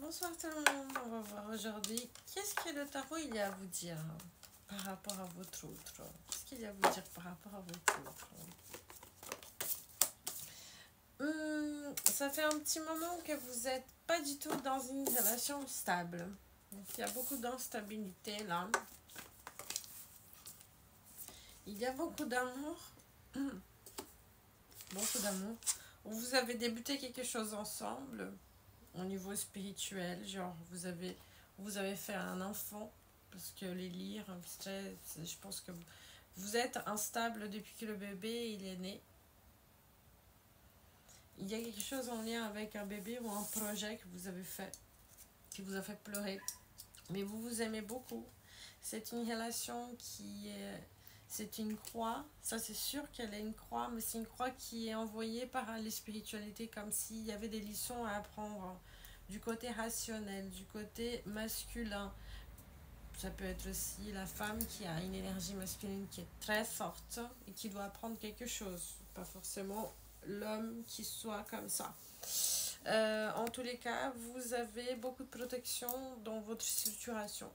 Bonsoir tout le monde, on va voir aujourd'hui qu'est-ce que le tarot il y a à vous dire par rapport à votre autre. Qu'est-ce qu'il y a à vous dire par rapport à votre autre. Ça fait un petit moment que vous n'êtes pas du tout dans une relation stable. Donc, il y a beaucoup d'instabilité là. Il y a beaucoup d'amour. Beaucoup d'amour. Vous avez débuté quelque chose ensemble. Au niveau spirituel, genre vous avez fait un enfant, parce que les lire, je pense que vous êtes instable depuis que le bébé il est né. Il y a quelque chose en lien avec un bébé ou un projet que vous avez fait, qui vous a fait pleurer, mais vous vous aimez beaucoup. C'est une relation qui est... C'est une croix, ça c'est sûr qu'elle est une croix, mais c'est une croix qui est envoyée par les spiritualités, comme s'il y avait des leçons à apprendre du côté rationnel, du côté masculin. Ça peut être aussi la femme qui a une énergie masculine qui est très forte et qui doit apprendre quelque chose, pas forcément l'homme qui soit comme ça. En tous les cas, vous avez beaucoup de protection dans votre structuration.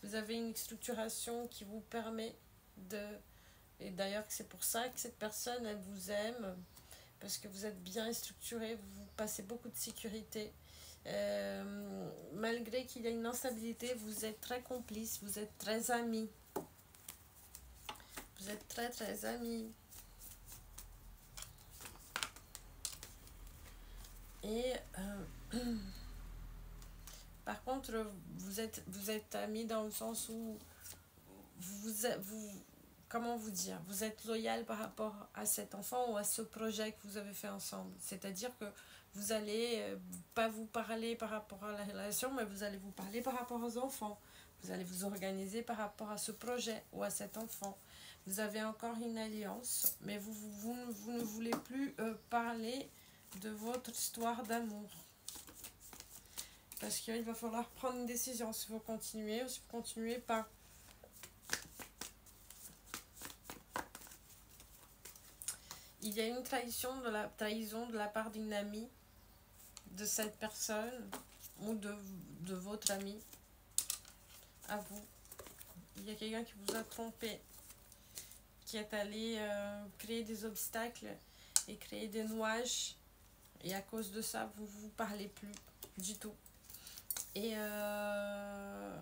Vous avez une structuration qui vous permet de... Et d'ailleurs, c'est pour ça que cette personne, elle vous aime, parce que vous êtes bien structuré, vous passez beaucoup de sécurité. Malgré qu'il y a une instabilité, vous êtes très complices, vous êtes très amis. Vous êtes très très amis. Et par contre, vous êtes amis dans le sens où comment vous dire, vous êtes loyal par rapport à cet enfant ou à ce projet que vous avez fait ensemble. C'est-à-dire que vous allez pas vous parler par rapport à la relation, mais vous allez vous parler par rapport aux enfants. Vous allez vous organiser par rapport à ce projet ou à cet enfant. Vous avez encore une alliance, mais vous ne voulez plus parler de votre histoire d'amour. Parce qu'il va falloir prendre une décision, si vous continuez ou si vous continuez pas. Il y a une trahison de la part d'une amie de cette personne ou de votre ami à vous. Il y a quelqu'un qui vous a trompé, qui est allé créer des obstacles et créer des nuages, et à cause de ça vous vous parlez plus du tout. Et à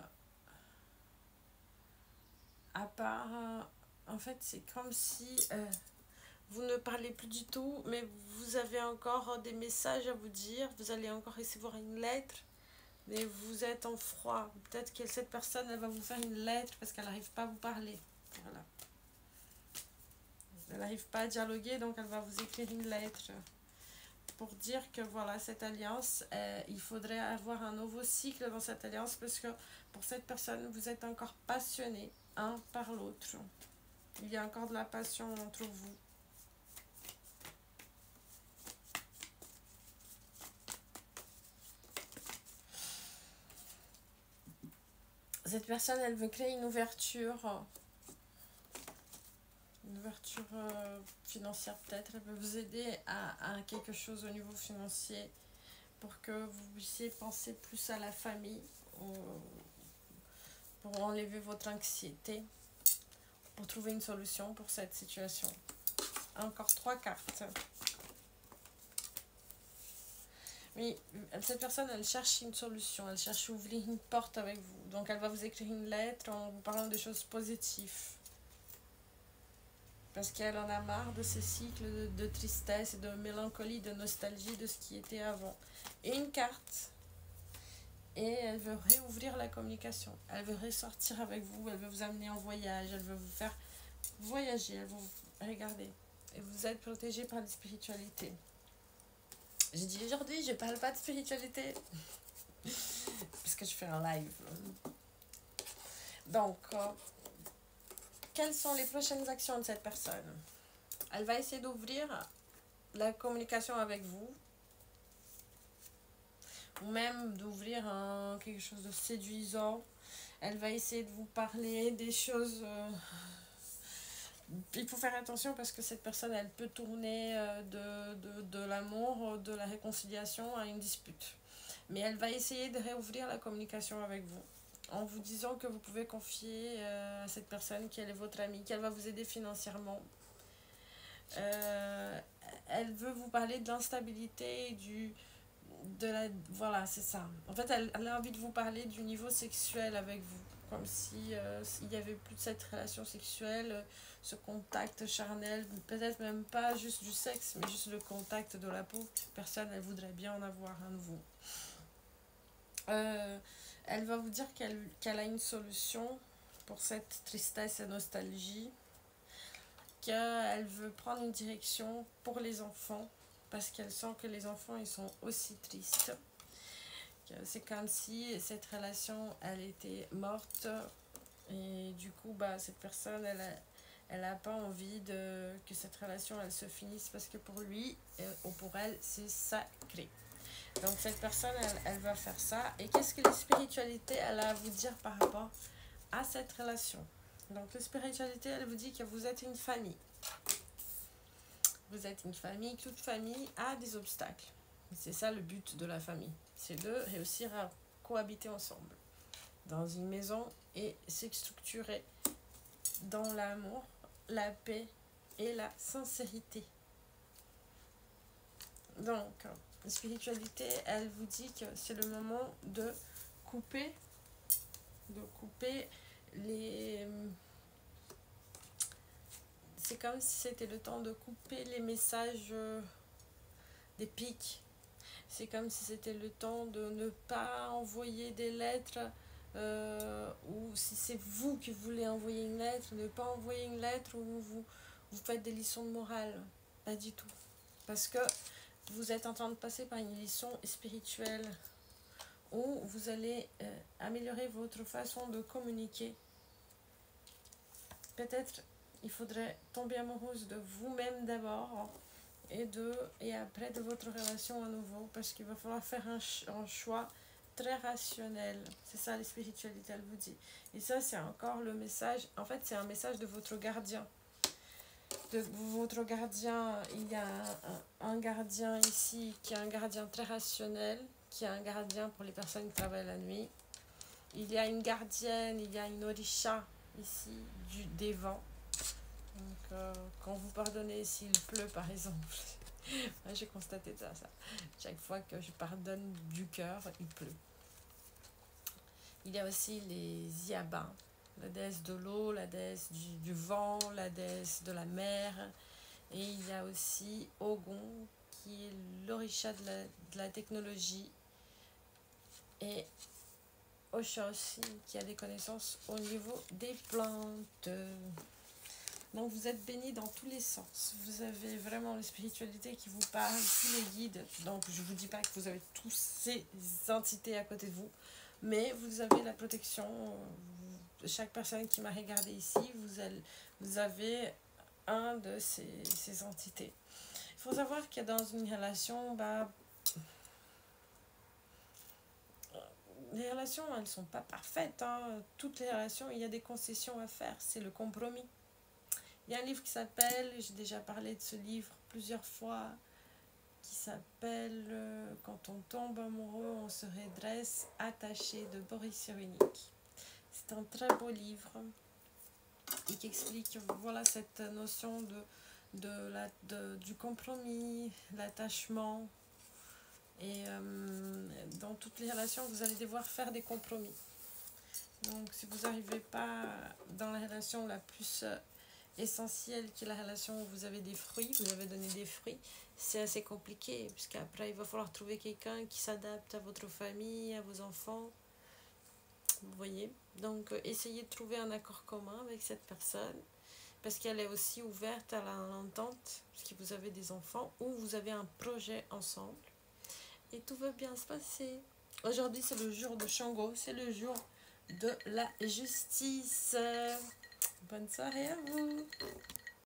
part en fait c'est comme si vous ne parlez plus du tout, mais vous avez encore des messages à vous dire, vous allez encore recevoir une lettre, mais vous êtes en froid. Peut-être que cette personne, elle va vous faire une lettre parce qu'elle n'arrive pas à vous parler. Voilà. Elle n'arrive pas à dialoguer, donc elle va vous écrire une lettre pour dire que voilà, cette alliance, il faudrait avoir un nouveau cycle dans cette alliance, parce que pour cette personne, vous êtes encore passionnés un par l'autre. Il y a encore de la passion entre vous. Cette personne, elle veut créer une ouverture financière peut-être. Elle veut vous aider à quelque chose au niveau financier pour que vous puissiez penser plus à la famille, pour enlever votre anxiété, pour trouver une solution pour cette situation. Encore 3 cartes. Oui, cette personne, elle cherche une solution, elle cherche à ouvrir une porte avec vous. Donc elle va vous écrire une lettre en vous parlant de choses positives. Parce qu'elle en a marre de ces cycles de tristesse, de mélancolie, de nostalgie de ce qui était avant. Et une carte. Et elle veut réouvrir la communication. Elle veut ressortir avec vous, elle veut vous amener en voyage, elle veut vous faire voyager, elle veut vous regarder. Et vous êtes protégé par la spiritualité. J'ai dit aujourd'hui, je parle pas de spiritualité. Parce que je fais un live. Donc, quelles sont les prochaines actions de cette personne? Elle va essayer d'ouvrir la communication avec vous. Ou même d'ouvrir quelque chose de séduisant. Elle va essayer de vous parler des choses... il faut faire attention parce que cette personne, elle peut tourner de l'amour, de la réconciliation à une dispute. Mais elle va essayer de réouvrir la communication avec vous en vous disant que vous pouvez confier à cette personne qu'elle est votre amie, qu'elle va vous aider financièrement. Elle veut vous parler de l'instabilité et voilà, c'est ça. En fait, elle a envie de vous parler du niveau sexuel avec vous. Comme si il n'y avait plus de cette relation sexuelle, ce contact charnel, peut-être même pas juste du sexe, mais juste le contact de la peau. Personne, elle voudrait bien en avoir un nouveau. Elle va vous dire qu'elle a une solution pour cette tristesse et nostalgie, qu'elle veut prendre une direction pour les enfants, parce qu'elle sent que les enfants, ils sont aussi tristes. C'est comme si cette relation, elle était morte, et du coup, cette personne, elle n'a pas envie que cette relation, elle se finisse, parce que pour lui, ou pour elle, c'est sacré. Donc cette personne, elle va faire ça. Et qu'est-ce que la spiritualité, elle a à vous dire par rapport à cette relation? Donc la spiritualité, elle vous dit que vous êtes une famille. Vous êtes une famille, toute famille a des obstacles. C'est ça le but de la famille. C'est de réussir à cohabiter ensemble dans une maison et se structurer dans l'amour, la paix et la sincérité. Donc, la spiritualité, elle vous dit que c'est le moment de couper les... C'est comme si c'était le temps de couper les messages des pics. C'est comme si c'était le temps de ne pas envoyer des lettres, ou si c'est vous qui voulez envoyer une lettre, ne pas envoyer une lettre où vous faites des leçons de morale. Pas du tout. Parce que vous êtes en train de passer par une leçon spirituelle où vous allez améliorer votre façon de communiquer. Peut-être il faudrait tomber amoureuse de vous-même d'abord et après de votre relation à nouveau, parce qu'il va falloir faire un choix très rationnel. C'est ça la spiritualité, elle vous dit. Et ça, c'est encore le message. En fait, c'est un message de votre gardien. De votre gardien, il y a un gardien ici qui est un gardien très rationnel, qui est un gardien pour les personnes qui travaillent la nuit. Il y a une gardienne, il y a une orisha ici des vents. Donc, quand vous pardonnez s'il pleut, par exemple, j'ai constaté ça. Chaque fois que je pardonne du cœur, il pleut. Il y a aussi les Iaba, la déesse de l'eau, la déesse du vent, la déesse de la mer. Et il y a aussi Ogun, qui est l'orisha de la technologie. Et Osha aussi, qui a des connaissances au niveau des plantes. Donc vous êtes bénis dans tous les sens. Vous avez vraiment la spiritualité qui vous parle, tous les guides. Donc je ne vous dis pas que vous avez tous ces entités à côté de vous, mais vous avez la protection. Chaque personne qui m'a regardé ici, vous avez un de ces entités. Il faut savoir que dans une relation, les relations, elles ne sont pas parfaites. Hein. Toutes les relations, il y a des concessions à faire. C'est le compromis. Il y a un livre qui s'appelle, j'ai déjà parlé de ce livre plusieurs fois, qui s'appelle Quand on tombe amoureux, on se redresse, attaché, de Boris Cyrulnik. C'est un très beau livre et qui explique voilà, cette notion du compromis, l'attachement. Et dans toutes les relations, vous allez devoir faire des compromis. Donc si vous n'arrivez pas dans la relation la plus essentielle, qui est la relation où vous avez des fruits, vous avez donné des fruits, c'est assez compliqué, puisqu'après il va falloir trouver quelqu'un qui s'adapte à votre famille, à vos enfants. Vous voyez, donc essayez de trouver un accord commun avec cette personne, parce qu'elle est aussi ouverte à l'entente, parce que vous avez des enfants ou vous avez un projet ensemble, et tout va bien se passer. Aujourd'hui c'est le jour de Shango, c'est le jour de la justice. Bonne soirée à vous.